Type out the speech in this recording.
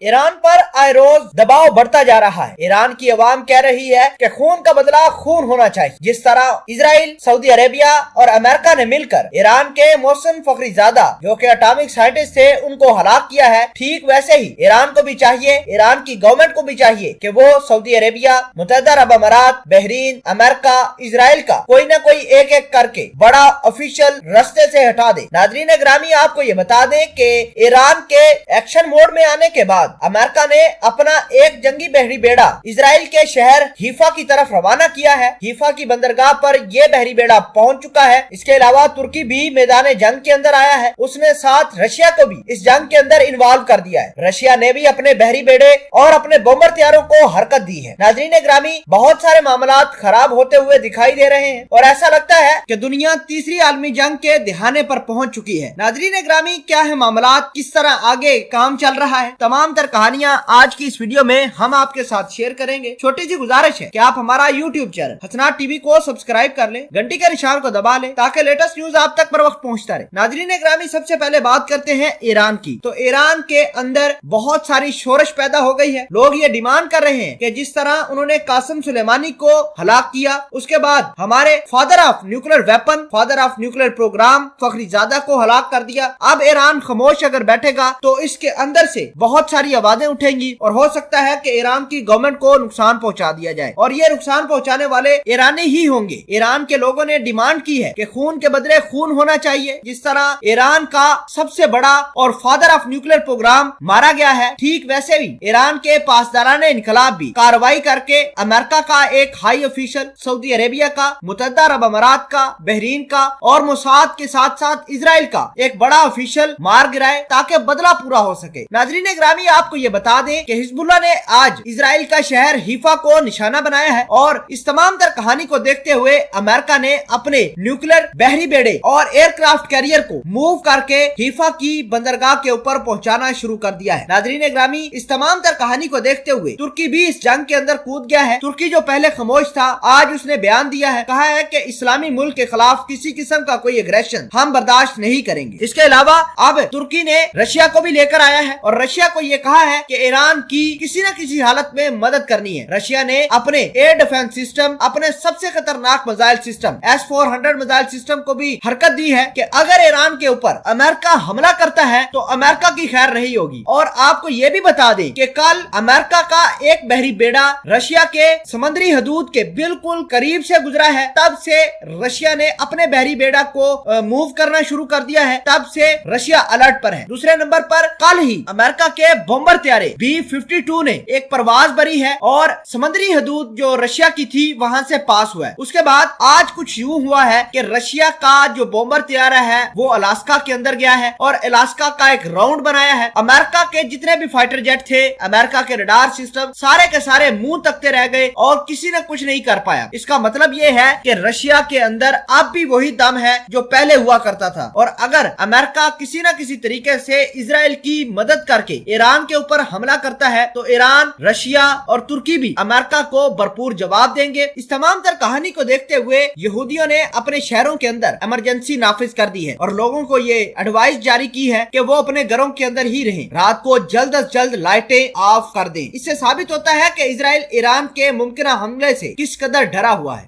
Iran पर आए रोज दबाव बढ़ता जा रहा है। ईरान की अवाम कह रही है कि खून का बदला खून होना चाहिए। जिस तरह इजराइल, सऊदी अरेबिया और अमेरिका ने मिलकर ईरान के मोहसिन फखरीजादा जो कि एटॉमिक साइंटिस्ट थे उनको हलाक किया है, ठीक वैसे ही ईरान को भी चाहिए, ईरान की गवर्नमेंट को भी चाहिए कि वो सऊदी अरेबिया, मुत्तहिदा अरब अमारात, बहरीन, अमेरिका, इजराइल का कोई न कोई एक एक करके बड़ा ऑफिशियल रास्ते से हटा दे। नाज़रीन ग्रामी, आपको ये बता दें कि ईरान के एक्शन मोड में आने के बाद अमेरिका ने अपना एक जंगी बहरी बेड़ा इजराइल के शहर हीफा की तरफ रवाना किया है। हीफा की बंदरगाह पर यह बहरी बेड़ा पहुंच चुका है। इसके अलावा तुर्की भी मैदान जंग के अंदर आया है। उसने साथ रशिया को भी इस जंग के अंदर इन्वॉल्व कर दिया है। रशिया ने भी अपने बहरी बेड़े और अपने बॉम्बर तैयारों को हरकत दी है। नाज़रीन ग्रामी, बहुत सारे मामलात खराब होते हुए दिखाई दे रहे हैं और ऐसा लगता है कि दुनिया तीसरी आलमी जंग के दिहाने पर पहुंच चुकी है। नाज़रीन ग्रामी, क्या है मामलात, किस तरह आगे काम चल रहा है, तमाम कहानियां आज की इस वीडियो में हम आपके साथ शेयर करेंगे। छोटी सी गुजारिश है कि आप हमारा यूट्यूब चैनल हसनात टीवी को सब्सक्राइब कर लें, घंटी के निशान को दबा लें ताकि लेटेस्ट न्यूज आप तक बर वक्त पहुंचता रहे। नाज़रीन ग्रामी, सबसे पहले बात करते हैं ईरान की। तो ईरान के अंदर बहुत सारी शोरश पैदा हो गई है। लोग ये डिमांड कर रहे हैं कि जिस तरह उन्होंने कासिम सुलेमानी को हलाक किया, उसके बाद हमारे father of nuclear weapon, father of nuclear programme Fakhrizadeh को हलाक कर दिया। अब ईरान खामोश अगर बैठेगा तो इसके अंदर से बहुत सारी आवाजें उठेंगी और हो सकता है कि ईरान की गवर्नमेंट को नुकसान पहुंचा दिया जाए और ये नुकसान पहुंचाने वाले ईरानी ही होंगे। ईरान के लोगों ने डिमांड की है कि खून के बदले खून होना चाहिए। जिस तरह ईरान का सबसे बड़ा और फादर ऑफ न्यूक्लियर प्रोग्राम मारा गया है, ठीक वैसे ही ईरान के पासदाराने इनकलाब भी कार्रवाई करके अमेरिका का एक हाई ऑफिशियल, सऊदी अरेबिया का, मुत्तहिदा अरब अमारात का, बहरीन का और मोसाद के साथ साथ इजराइल का एक बड़ा ऑफिशियल मार गिराए ताकि बदला पूरा हो सके। नाज़रीन ग्रामी, आपको ये बता दें कि हिजबुल्लाह ने आज इजराइल का शहर हीफा को निशाना बनाया है और इस तमाम तर कहानी को देखते हुए अमेरिका ने अपने न्यूक्लियर बहरी बेड़े और एयरक्राफ्ट कैरियर को मूव करके हीफा की बंदरगाह के ऊपर पहुंचाना शुरू कर दिया है। नाज़रीन ग्रामी, इस तमाम तर कहानी को देखते हुए तुर्की भी इस जंग के अंदर कूद गया है। तुर्की जो पहले खामोश था, आज उसने बयान दिया है, कहा है कि इस्लामी मुल्क के खिलाफ किसी किस्म का कोई एग्रेशन हम बर्दाश्त नहीं करेंगे। इसके अलावा अब तुर्की ने रशिया को भी लेकर आया है और रशिया को ये कहा है कि ईरान की किसी न किसी हालत में मदद करनी है। रशिया ने अपने एयर डिफेंस सिस्टम, अपने सबसे खतरनाक missile system S-400 missile system को भी हरकत दी है कि अगर ईरान के ऊपर अमेरिका हमला करता है तो अमेरिका की खैर नहीं होगी। और आपको ये भी बता दें कि कल अमेरिका का एक बहरी बेड़ा रशिया के समुद्री हदूद के बिल्कुल करीब से गुजरा है। तब से रशिया ने अपने बहरी बेड़ा को मूव करना शुरू कर दिया है। तब से रशिया अलर्ट पर है। दूसरे नंबर पर कल ही अमेरिका के बॉम्बर तैयारे B-52 ने एक परवाज भरी है और समुद्री हदूद जो रशिया की थी वहां से पास हुआ है। उसके बाद आज कुछ यूं हुआ है कि रशिया का जो बॉम्बर तैयारा है वो अलास्का के अंदर गया है और अलास्का का एक राउंड बनाया है। अमेरिका के जितने भी फाइटर जेट थे, अमेरिका के रडार सिस्टम सारे के सारे मुंह तकते रह गए और किसी ने कुछ नहीं कर पाया। इसका मतलब ये है कि रशिया के अंदर अब भी वही दम है जो पहले हुआ करता था और अगर अमेरिका किसी न किसी तरीके से इजराइल की मदद करके ईरान के ऊपर हमला करता है तो ईरान, रशिया और तुर्की भी अमेरिका को भरपूर जवाब देंगे। इस तमाम तर कहानी को देखते हुए यहूदियों ने अपने शहरों के अंदर इमरजेंसी नाफिज कर दी है और लोगों को ये एडवाइस जारी की है कि वो अपने घरों के अंदर ही रहें, रात को जल्द से जल्द लाइटें ऑफ कर दें। इससे साबित होता है कि इजराइल ईरान के मुमकिन हमले से किस कदर डरा हुआ है।